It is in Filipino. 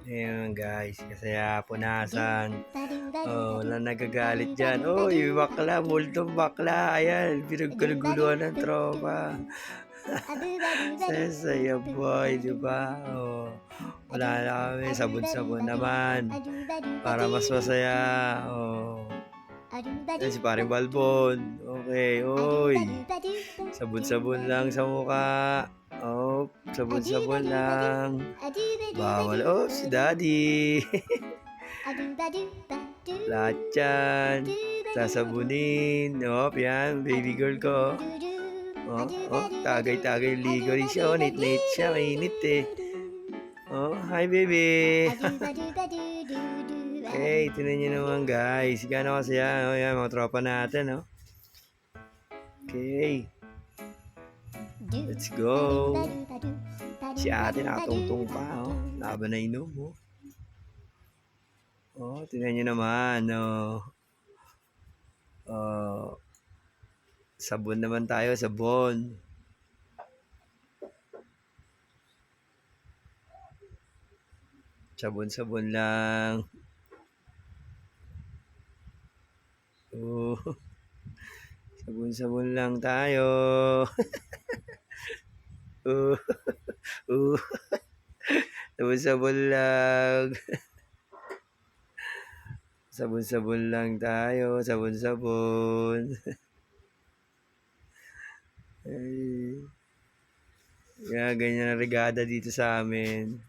Ayun guys, kasaya punasan. Oh, wala nagagalit dyan. Oh, yung bakla, multong bakla. Ayan, pinagkalaguluhan ng tropa. Saya boy, di ba? Oh, wala na kami, sabon-sabon naman. Para mas masaya. Oh. Yan si paring Balbon. Okay, oy. Sabon-sabon lang sa mukha. Oh, sabon-sabon lang. Bawal. Oh, si Daddy. Lahat yan. Sasabunin. Oh, yan. Baby girl ko. Oh, tagay-tagay ligo rin siya. Oh, nit-nit siya. Mainit eh. Oh, hi baby. Okay, tinan nyo naman guys. Gano'n kasi yan. Oh, yan, mga tropa natin. Oh. Okay. Let's go. Si ate nakatungtong pa. Oh. Laban na inom. Oh. Oh, tinan nyo naman. Oh. Oh. Sabon naman tayo. Sabon. Sabon-sabon lang. Oh. Sabon-sabon lang tayo. Oh. Oh. Sabon-sabon lang. Sabon-sabon lang tayo. Sabon-sabon. Ay. Kaya ganyan ang regada dito sa amin.